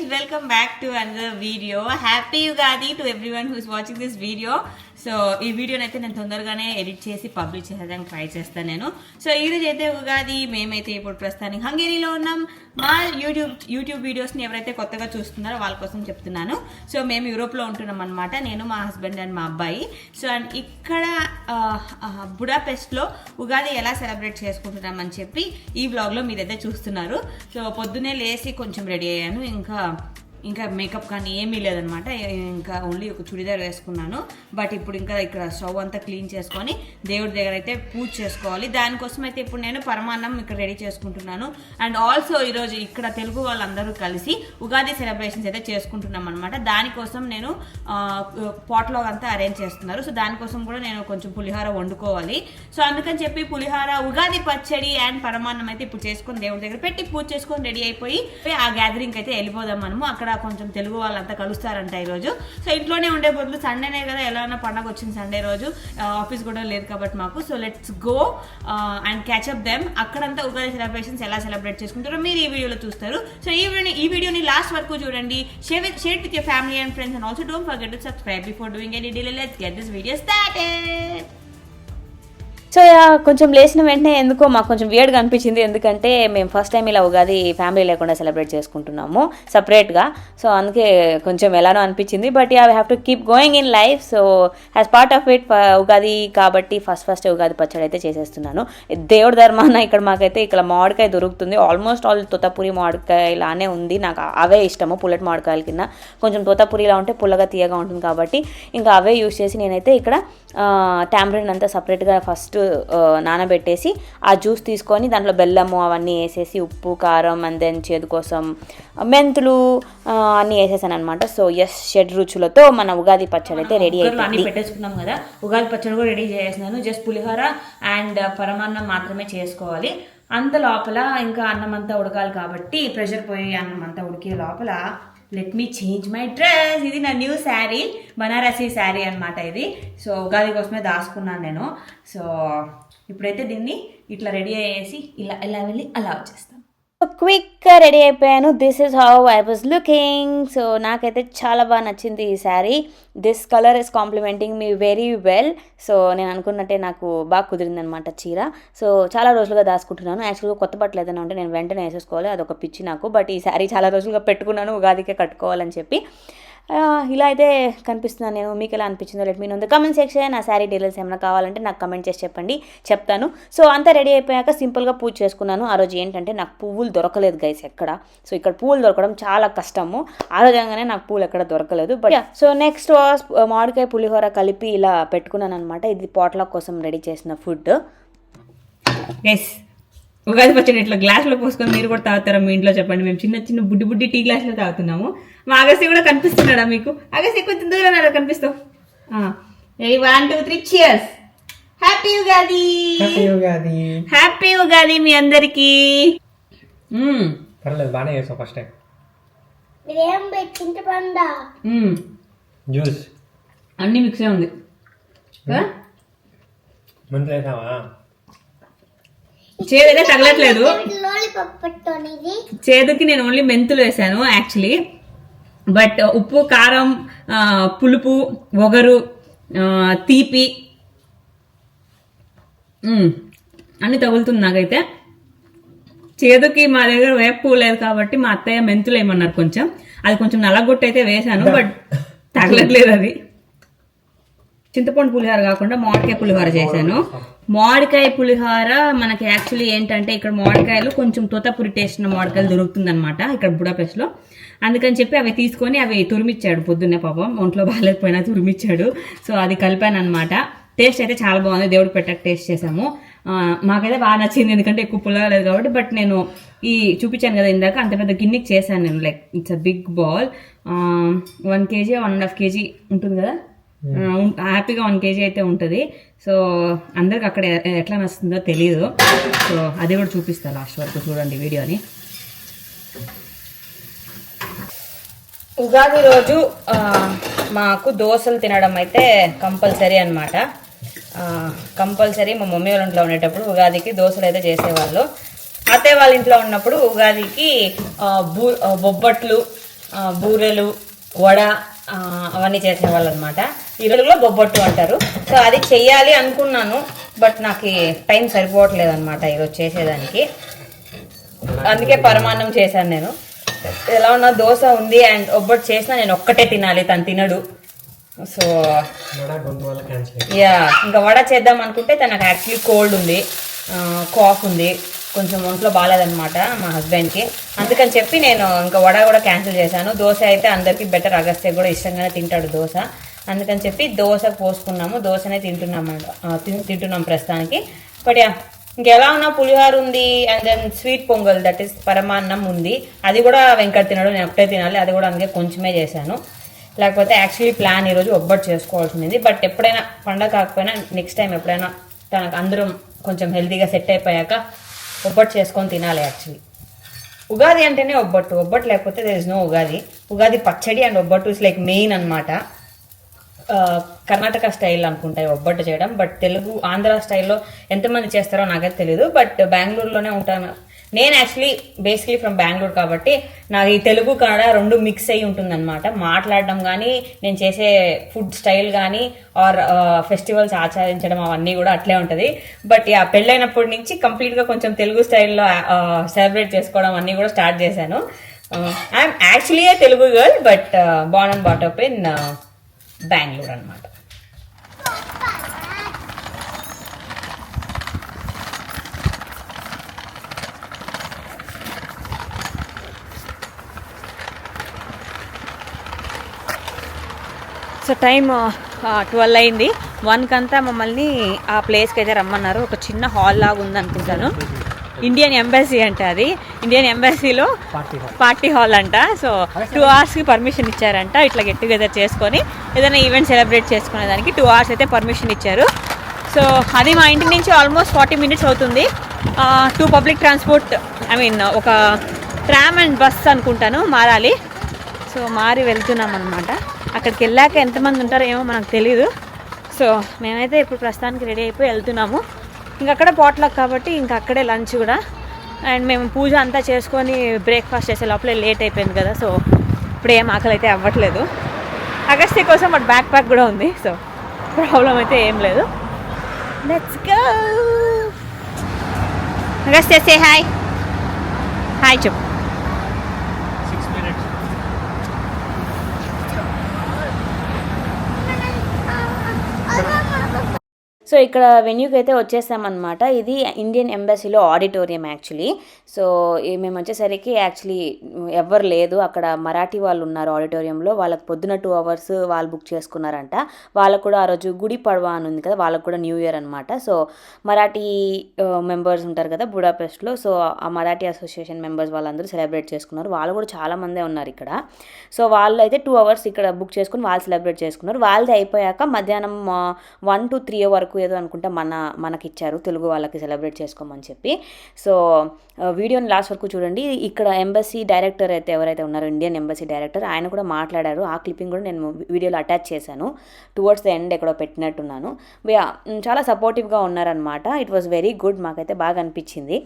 welcome back to another video. Happy Ugadi to everyone who is watching this video. So ఈ వీడియోని అయితే నేను తొందరగానే ఎడిట్ చేసి పబ్లిష్ చేసేదానికి ట్రై చేస్తాను నేను. సో ఈరోజు అయితే ఉగాది, మేమైతే ఇప్పుడు ప్రస్తుతానికి హంగేరీలో ఉన్నాం. మా యూట్యూబ్ వీడియోస్ని ఎవరైతే కొత్తగా చూస్తున్నారో వాళ్ళ కోసం చెప్తున్నాను. సో మేము యూరోప్లో ఉంటున్నాం అనమాట, నేను మా హస్బెండ్ అండ్ మా అబ్బాయి. సో అండ్ ఇక్కడ బుడాపెస్ట్లో ఉగాది ఎలా సెలబ్రేట్ చేసుకుంటున్నామని చెప్పి ఈ వ్లాగ్లో మీరైతే చూస్తున్నారు. సో పొద్దున్నే లేచి కొంచెం రెడీ అయ్యాను, ఇంకా మేకప్ కానీ ఏమీ లేదనమాట. ఇంకా ఓన్లీ ఒక చుడిదార్ వేసుకున్నాను. బట్ ఇప్పుడు ఇంకా ఇక్కడ స్టవ్ అంతా క్లీన్ చేసుకొని దేవుడి దగ్గర అయితే పూజ చేసుకోవాలి. దానికోసం అయితే ఇప్పుడు నేను పరమాన్నం ఇక్కడ రెడీ చేసుకుంటున్నాను. అండ్ ఆల్సో ఈరోజు ఇక్కడ తెలుగు వాళ్ళందరూ కలిసి ఉగాది సెలబ్రేషన్స్ అయితే చేసుకుంటున్నాం అనమాట. దానికోసం నేను పాట్లాగ్ అంతా అరేంజ్ చేస్తున్నారు. సో దానికోసం కూడా నేను కొంచెం పులిహోర వండుకోవాలి. సో అందుకని చెప్పి పులిహోర, ఉగాది పచ్చడి అండ్ పరమాన్నం అయితే ఇప్పుడు చేసుకొని దేవుడి దగ్గర పెట్టి పూజ చేసుకొని రెడీ అయిపోయి ఆ గ్యాదరింగ్ అయితే వెళ్ళిపోదాం మనము. అక్కడ కొంచెం తెలుగు వాళ్ళంతా కలుస్తారంట ఈరోజు. సో ఇంట్లోనే ఉండే బదులు సండేనే కదా, ఎలా పండగ వచ్చింది సండే రోజు, ఆఫీస్ కూడా లేదు కాబట్టి మాకు. So let's go and catch up them. అక్కడంతా ఉగాది సెలబ్రేషన్స్ ఎలా సెలబ్రేట్ చేసుకుంటారో మీరు ఈ వీడియోలో చూస్తారు. సో ఈ వీడియోని లాస్ట్ వరకు చూడండి. Share with your family and friends and also don't forget to subscribe before doing any delay. Let's get this video started. So కొంచెం లేచిన వెంటనే ఎందుకో మాకు కొంచెం వియర్డ్గా అనిపించింది. ఎందుకంటే మేము ఫస్ట్ టైం ఇలా ఉగాది ఫ్యామిలీ లేకుండా సెలబ్రేట్ చేసుకుంటున్నాము సపరేట్గా. సో అందుకే కొంచెం ఎలానో అనిపించింది. But I have to keep going in life. So as part of it Ugadi కాబట్టి ఫస్ట్ ఉగాది పచ్చడి అయితే చేసేస్తున్నాను. దేవుడి ధర్మాన ఇక్కడ మామిడికాయ దొరుకుతుంది. ఆల్మోస్ట్ ఆల్ తోతాపురి మామిడికాయ లానే ఉంది. నాకు అవే ఇష్టము, పుల్లటి మామిడికాయల కింద. కొంచెం తోతాపురిలా ఉంటే పుల్లగా తీయగా ఉంటుంది కాబట్టి ఇంకా అవే యూజ్ చేసి నేనైతే ఇక్కడ టామరిన్ అంతా సపరేట్గా ఫస్ట్ నానబెట్టేసి ఆ జ్యూస్ తీసుకొని దాంట్లో బెల్లము అవన్నీ వేసేసి ఉప్పు, కారం అండ్ దెన్ చేదు కోసం మెంతులు అన్నీ వేసేసాను అనమాట. సో షడ్ రుచులతో మన ఉగాది పచ్చడి అయితే రెడీ అయిపోయింది. పెట్టేసుకున్నాం కదా, ఉగాది పచ్చడి కూడా రెడీ చేసేసినాను. జస్ట్ పులిహోర అండ్ పరమాన్నం మాత్రమే చేసుకోవాలి. అంత లోపల ఇంకా అన్నం అంతా ఉడకాలి కాబట్టి ప్రెషర్ పోయి అన్నం అంతా ఉడికే లోపల let me change my dress. ఇది నా న్యూ శారీ, బనారసీ శారీ అనమాట ఇది. సో ఉగాది కోసమే దాచుకున్నాను నేను. సో ఇప్పుడైతే దీన్ని ఇట్లా రెడీ అయ్యేసి ఇలా వెళ్ళి అలా వచ్చేస్తాను. క్విక్గా రెడీ అయిపోయాను. This is how I was looking. So నాకైతే చాలా బాగా నచ్చింది ఈ sari. This colour is complementing me very well. So నేను అనుకున్నట్టే నాకు బాగా కుదిరింది అనమాట చీర. సో చాలా రోజులుగా దాచుకుంటున్నాను. యాక్చువల్గా కొత్త బట్టలు ఏదైనా ఉంటే నేను వెంటనే వేసేసుకోవాలి, అదొక పిచ్చి నాకు. బట్ ఈ శారీ చాలా రోజులుగా పెట్టుకున్నాను, ఉగాదికే కట్టుకోవాలని చెప్పి. ఇలా అయితే కనిపిస్తున్నాను నేను. మీకు ఎలా అనిపించిందో let me know in the comment section. ఆ శారీ డీటెయిల్స్ ఏమైనా కావాలంటే నాకు కమెంట్ చేసి చెప్పండి, చెప్తాను. సో అంతా రెడీ అయిపోయాక సింపుల్గా పూజ చేసుకున్నాను. ఆ రోజు ఏంటంటే నాకు పువ్వులు దొరకలేదు గైస్ ఎక్కడ. సో ఇక్కడ పువ్వులు దొరకడం చాలా కష్టము. ఆ రోజంగానే నాకు పువ్వులు ఎక్కడ దొరకలేదు. బట్ సో నెక్స్ట్ మామిడికాయ పులిహోర కలిపి ఇలా పెట్టుకున్నాను అనమాట. ఇది పాట్లాగ్ కోసం రెడీ చేసిన ఫుడ్. ఎస్, ఉగాది పచ్చడి ఇట్లా గ్లాస్లో పోసుకొని మీరు కూడా తాగుతారా మీ ఇంట్లో చెప్పండి. మేము చిన్న బుడ్డి టీ గ్లాస్లో తాగుతున్నాము. మా అగస్తి కూడా కనిపిస్తున్నాడా మీకు? అగస్తి కొంచెం దూరం కనిపిస్తావు. 1 2 3 cheers. Happy Ugadi. Happy Ugadi మీ అందరికి. పర్లేదు, బాగానే చేసావు ఫస్ట్ టైం. జ్యూస్ అన్ని మిక్స్ అయి ఉంది. మంచి వేసావా? చేదైతే తగలట్లేదు. చేదుకి నేను ఓన్లీ మెంతులు వేసాను యాక్చువల్లీ. బట్ ఉప్పు, కారం, పులుపు, ఒగరు, తీపి అన్ని తగులుతుంది నాకైతే. చేదుకి మా దగ్గర వేప పువ్వు లేదు కాబట్టి మా అత్తయ్య మెంతులు ఏమన్నారు కొంచెం. అది కొంచెం నల్లగొట్టు అయితే వేసాను, బట్ తగలట్లేదు అది. చింతపండు పులిహోర కాకుండా మామిడికాయ పులిహోర చేశాను. మామిడికాయ పులిహోర మనకి యాక్చువల్లీ ఏంటంటే ఇక్కడ మామిడికాయలు కొంచెం తోతాపురి టేస్ట్ ఉన్న మామిడికాయలు దొరుకుతుంది అనమాట ఇక్కడ బుడాపెస్ట్లో. అందుకని చెప్పి అవి తీసుకొని అవి తురిమిచ్చాడు పొద్దున్నే, పాపం ఒంట్లో బాగాలేకపోయినా తురిమిచ్చాడు. సో అది కలిపాను అనమాట. టేస్ట్ అయితే చాలా బాగుంది, దేవుడికి పెట్టక టేస్ట్ చేసాము. మాకైతే బాగా నచ్చింది, ఎందుకంటే ఎక్కువ పుల్లగా లేదు కాబట్టి. బట్ నేను ఈ చూపించాను కదా ఇందాక, అంత పెద్ద గిన్నెకి చేశాను నేను. Like it's a big ball. 1 kg 1.5 kg ఉంటుంది కదా, హ్యాపీగా 1 kg అయితే ఉంటుంది. సో అందరికి అక్కడ ఎట్లా నచ్చుతుందో తెలీదు. సో అది కూడా చూపిస్తాను లాస్ట్ వరకు చూడండి వీడియోని. ఉగాది రోజు మాకు దోశలు తినడం అయితే కంపల్సరీ అనమాట. కంపల్సరీ మా మమ్మీ వాళ్ళ ఇంట్లో ఉండేటప్పుడు ఉగాదికి దోశలు అయితే చేసేవాళ్ళు. అత్తయ్య వాళ్ళ ఇంట్లో ఉన్నప్పుడు ఉగాదికి బొబ్బట్లు బూరెలు, వడ అవన్నీ చేసేవాళ్ళు అనమాట. ఈ రోజుల్లో బొబ్బట్టు అంటారు. సో అది చెయ్యాలి అనుకున్నాను, బట్ నాకు టైం సరిపోవట్లేదు అనమాట ఈరోజు చేసేదానికి. అందుకే పరమాన్నం చేశాను నేను. ఎలా ఉన్నా దోశ ఉంది అండ్ ఒబ్బట్టు చేసినా నేను ఒక్కటే తినాలి, తను తినడు. సో యా, ఇంకా వడ చేద్దాం అనుకుంటే తనకు యాక్చువల్లీ కోల్డ్ ఉంది, కాఫ్ ఉంది, కొంచెం ఒంట్లో బాగాలేదనమాట మా హస్బెండ్కి. అందుకని చెప్పి నేను ఇంకా వడ కూడా క్యాన్సిల్ చేశాను. దోశ అయితే అందరికీ బెటర్, అగస్త్య కూడా ఇష్టంగానే తింటాడు దోశ. అందుకని చెప్పి దోశ పోసుకున్నాము, దోశనే తింటున్నాం ప్రస్తుతానికి. బట్ యా, ఇంకెలా ఉన్నా పులిహోర ఉంది and then sweet pongal, that is paramannam ఉంది. అది కూడా వెంకట్ తినడు, నేను ఒకటే తినాలి. అది కూడా అందుకే కొంచెమే చేశాను. లేకపోతే యాక్చువల్లీ ప్లాన్ ఈరోజు ఒబ్బట్టు చేసుకోవాల్సింది. బట్ ఎప్పుడైనా పండగ కాకపోయినా నెక్స్ట్ టైం ఎప్పుడైనా తనకు అందరం కొంచెం హెల్తీగా సెట్ అయిపోయాక ఒబ్బట్టు చేసుకొని తినాలి. యాక్చువల్లీ ఉగాది అంటేనే ఒబ్బట్టు లేకపోతే there is no Ugadi. Ugadi పచ్చడి and obbattu is like main అనమాట. కర్ణాటక స్టైల్ అనుకుంటాయి ఒబ్బట్టు చేయడం, బట్ తెలుగు ఆంధ్ర స్టైల్లో ఎంతమంది చేస్తారో నాకైతే తెలియదు. బట్ బెంగళూరులోనే ఉంటాను నేను. యాక్చువల్లీ బేసిక్లీ ఫ్రమ్ బెంగళూరు కాబట్టి నాకు ఈ తెలుగు కన్నడ రెండు మిక్స్ అయ్యి ఉంటుందన్నమాట. మాట్లాడడం కానీ, నేను చేసే ఫుడ్ స్టైల్ కానీ, ఆర్ ఫెస్టివల్స్ ఆచరించడం అవన్నీ కూడా అట్లే ఉంటుంది. బట్ యా, పెళ్ళైనప్పటి నుంచి కంప్లీట్గా కొంచెం తెలుగు స్టైల్లో సెలబ్రేట్ చేసుకోవడం అన్నీ కూడా స్టార్ట్ చేశాను. I'm actually a Telugu girl, but born and brought up in Bengaluru అనమాట. సో టైం 12 అయింది. 1 కంతా మమ్మల్ని ఆ ప్లేస్కి అయితే రమ్మన్నారు. ఒక చిన్న హాల్ లాగా ఉంది అనుకుంటాను. ఇండియన్ ఎంబసీ అంట అది. ఇండియన్ ఎంబసీలో పార్టీ హాల్ అంట. సో 2 అవర్స్కి పర్మిషన్ ఇచ్చారంట, ఇట్లా గెట్ టుగెదర్ చేసుకొని ఏదైనా ఈవెంట్ సెలబ్రేట్ చేసుకునేదానికి 2 అవర్స్ అయితే పర్మిషన్ ఇచ్చారు. సో అది మా ఇంటి నుంచి ఆల్మోస్ట్ 40 మినిట్స్ అవుతుంది. 2 పబ్లిక్ ట్రాన్స్పోర్ట్, ఐ మీన్ ఒక ట్రామ్ అండ్ బస్ అనుకుంటాను మారాలి. సో మారి వెళ్తున్నాం అనమాట. అక్కడికి వెళ్ళాక ఎంతమంది ఉంటారో ఏమో మనకు తెలీదు. సో మేమైతే ఇప్పుడు ప్రస్తుతానికి రెడీ అయిపోయి వెళ్తున్నాము. ఇంకక్కడ పాట్లక్ కాబట్టి ఇంక అక్కడే లంచ్ కూడా. అండ్ మేము పూజ అంతా చేసుకొని బ్రేక్ఫాస్ట్ చేసే లోపలే లేట్ అయిపోయింది కదా. సో ఇప్పుడు ఏం ఆకలి అయితే అవ్వట్లేదు. అగస్త్య కోసం బట్ బ్యాక్ ప్యాక్ కూడా ఉంది. సో ప్రాబ్లం అయితే ఏం లేదు. Let's go. Agastya say hi. Hi చెప్పు. సో ఇక్కడ వెన్యూకి అయితే వచ్చేసామన్నమాట. ఇది ఇండియన్ ఎంబసీలో ఆడిటోరియం యాక్చువల్లీ. సో మేము వచ్చేసరికి యాక్చువల్లీ ఎవరు లేదు అక్కడ. మరాఠీ వాళ్ళు ఉన్నారు ఆడిటోరియంలో. వాళ్ళకి పొద్దున 2 అవర్స్ వాళ్ళు బుక్ చేసుకున్నారంట. వాళ్ళకు కూడా ఆ రోజు గుడి పడవ అని ఉంది కదా, వాళ్ళకు కూడా న్యూ ఇయర్ అనమాట. సో మరాఠీ మెంబర్స్ ఉంటారు కదా బుడాపెస్ట్లో. సో ఆ మరాఠీ అసోసియేషన్ మెంబర్స్ వాళ్ళందరూ సెలబ్రేట్ చేసుకున్నారు. వాళ్ళు కూడా చాలామందే ఉన్నారు ఇక్కడ. సో వాళ్ళు అయితే 2 అవర్స్ ఇక్కడ బుక్ చేసుకుని వాళ్ళు సెలబ్రేట్ చేసుకున్నారు. వాళ్ళది అయిపోయాక మధ్యాహ్నం 1 to 3 వరకు ఏదో అనుకుంటా మనకిచ్చారు తెలుగు వాళ్ళకి సెలబ్రేట్ చేసుకోమని చెప్పి. సో వీడియోని లాస్ట్ వరకు చూడండి. ఇక్కడ ఎంబసీ డైరెక్టర్ అయితే ఎవరైతే ఉన్నారో, ఇండియన్ ఎంబసీ డైరెక్టర్, ఆయన కూడా మాట్లాడారు. ఆ క్లిప్పింగ్ కూడా నేను వీడియోలో అటాచ్ చేశాను. టువర్డ్స్ ద ఎండ్ ఎక్కడో పెట్టినట్టున్నాను. చాలా సపోర్టివ్గా ఉన్నారనమాట. It was very good. మాకైతే బాగా అనిపించింది.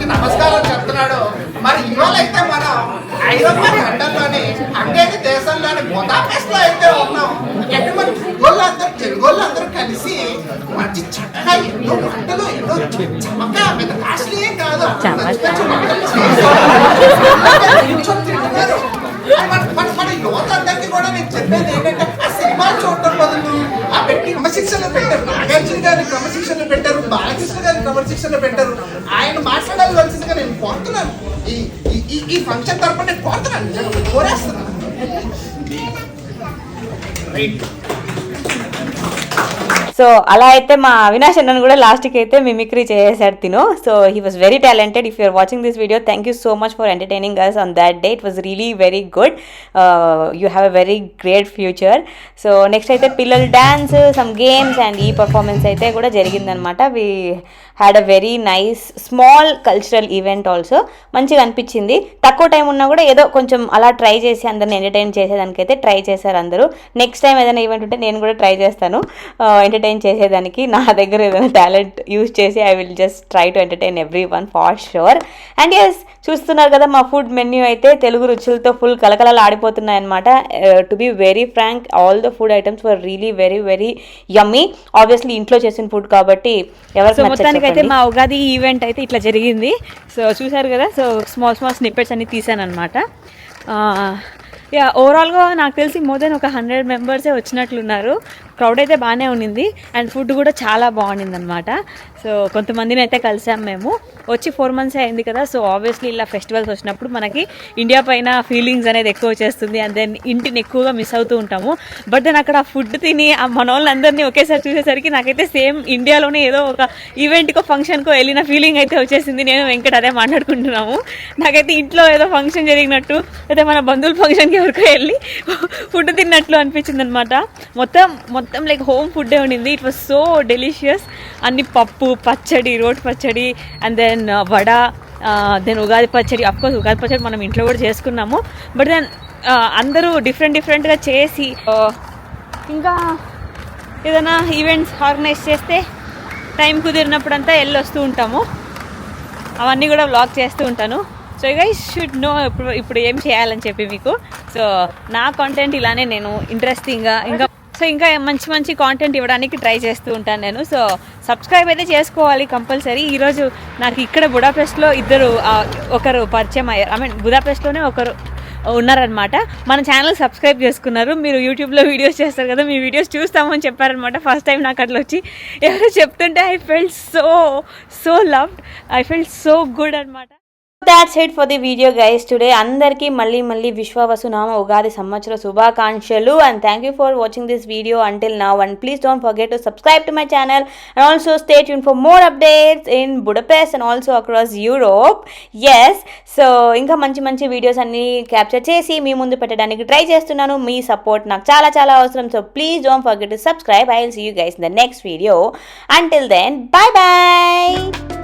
అందరికి నమస్కారం చెప్తున్నాడు. మరి ఇవాళ అయితే మనం ఐరోపా ఖండంలోని హంగేరి దేశంలోని బుడాపెస్ట్ లో అయితే ఉన్నాం. ఇక్కడ మన తెలుగోళ్ళందరూ కలిసి మంచి చక్కగా ఎన్నో వంటలు ఎన్నో చమకా పెద్ద కాస్ట్లీ ఏం కాదు తింటున్నారు. మన యువత అందరికీ కూడా నేను చెప్పేది ఏంటంటే ఆ సినిమాలు చూడటం బదులు ఆ పెట్టి క్రమశిక్షణలో పెట్టారు. నాగార్జున గారిని క్రమశిక్షణలో పెట్టారు, బాలకృష్ణ గారిని క్రమశిక్షణలో పెట్టారు. ఆయన మాట్లాడాల్సిందిగా నేను కోరుతున్నాను. ఈ ఫంక్షన్ తరపున నేను కోరుతున్నాను, నిజంగా కోరేస్తున్నాను. సో అలా అయితే మా అవినాష్ అన్నను కూడా లాస్ట్కి అయితే మిమిక్రీ చేసేసాడు తిను. So he was very talented. If you're watching this video, thank you so much for entertaining us on that day. It was really very good. You have a very great future. So next అయితే పిల్లలు dance, some games and ఈ performance అయితే కూడా జరిగిందనమాట. We had a very nice small cultural event also. మంచిగా అనిపించింది. తక్కువ time ఉన్నా కూడా ఏదో కొంచెం అలా ట్రై చేసి అందరిని ఎంటర్టైన్ చేసేదానికైతే ట్రై చేశారు అందరూ. నెక్స్ట్ టైం ఏదైనా ఈవెంట్ ఉంటే నేను కూడా ట్రై చేస్తాను ఎంటర్టైన్ చేసేదానికి. నా దగ్గర ఏదైనా టాలెంట్ యూజ్ చేసి I will just try to entertain every one for sure. And yes, చూస్తున్నారు కదా మా ఫుడ్ మెన్యూ అయితే తెలుగు రుచులతో ఫుల్ కలకలలు ఆడిపోతున్నాయి అనమాట. To be very frank, all the food items were really very very yummy. Obviously ఇంట్లో చేసిన ఫుడ్ కాబట్టి ఎవరికి మొత్తానికి అయితే మా ఉగాది ఈవెంట్ అయితే ఇట్లా జరిగింది. సో చూసారు కదా. సో స్మాల్ స్మాల్ స్నిప్పెట్స్ అన్ని తీసాను అనమాట. యా, ఓవరాల్గా నాకు తెలిసి మోర్ దెన్ ఒక 100 మెంబర్సే వచ్చినట్లున్నారు. క్రౌడ్ అయితే బాగానే ఉండింది అండ్ ఫుడ్ కూడా చాలా బాగుండింది అనమాట. సో కొంతమందిని అయితే కలిసాం మేము. వచ్చి 4 months అయింది కదా. సో ఆబ్వియస్లీ ఇలా ఫెస్టివల్స్ వచ్చినప్పుడు మనకి ఇండియా పైన ఫీలింగ్స్ అనేది ఎక్కువ వచ్చేస్తుంది. అండ్ దెన్ ఇంటిని ఎక్కువగా మిస్ అవుతూ ఉంటాము. బట్ దెన్ అక్కడ ఫుడ్ తిని ఆ మన వాళ్ళందరినీ ఒకేసారి చూసేసరికి నాకైతే సేమ్ ఇండియాలోనే ఏదో ఒక ఈవెంట్కో ఫంక్షన్కో వెళ్ళిన ఫీలింగ్ అయితే వచ్చేసింది. నేను వెంకట అదే మాట్లాడుకుంటున్నాము. నాకైతే ఇంట్లో ఏదో ఫంక్షన్ జరిగినట్టు, అయితే మన బంధువుల ఫంక్షన్కి ఎవరికో వెళ్ళి ఫుడ్ తిన్నట్లు అనిపించింది అనమాట. మొత్తం లైక్ హోమ్ ఫుడ్డే ఉండింది. It was so delicious. అన్ని పప్పు, పచ్చడి, రోటి పచ్చడి and then vada, then Ugadi పచ్చడి. అఫ్కోర్స్ ఉగాది పచ్చడి మనం ఇంట్లో కూడా చేసుకున్నాము. బట్ దెన్ అందరూ డిఫరెంట్గా చేసి ఇంకా ఏదైనా ఈవెంట్స్ ఆర్గనైజ్ చేస్తే టైం కుదిరినప్పుడంతా వెళ్ళొస్తూ ఉంటాము. అవన్నీ కూడా వ్లాగ్ చేస్తూ ఉంటాను. So you guys should know ఇప్పుడు ఏం చేయాలని చెప్పి మీకు. సో నా కాంటెంట్ ఇలానే నేను ఇంట్రెస్టింగ్గా ఇంకా మంచి కాంటెంట్ ఇవ్వడానికి ట్రై చేస్తూ ఉంటాను నేను. సో సబ్స్క్రైబ్ అయితే చేసుకోవాలి కంపల్సరీ. ఈరోజు నాకు ఇక్కడ బుడాపెస్ట్లో ఒకరు పరిచయం అయ్యారు. ఐ మీన్ బుడాపెస్ట్లోనే ఒకరు ఉన్నారనమాట. మన ఛానల్ సబ్స్క్రైబ్ చేసుకున్నారు. మీరు యూట్యూబ్లో వీడియోస్ చేస్తారు కదా, మీ వీడియోస్ చూస్తామని చెప్పారనమాట. ఫస్ట్ టైం నాకు అట్లా వచ్చి ఎవరో చెప్తుంటే I felt so loved, I felt so good అనమాట. That's it for the video guys today. Andarki malli Vishwavasunama Ugadi Samvatsara Shubhakankshalu, and thank you for watching this video until now, and please don't forget to subscribe to my channel and also stay tuned for more updates in Budapest and also across Europe. Yes, so inka manchi videos anni capture chesi mee mundu pettadaniki try chestunnanu. Mee support నాకు చాలా అవసరం. So please don't forget to subscribe. I will see you guys in the next video. Until then, bye bye.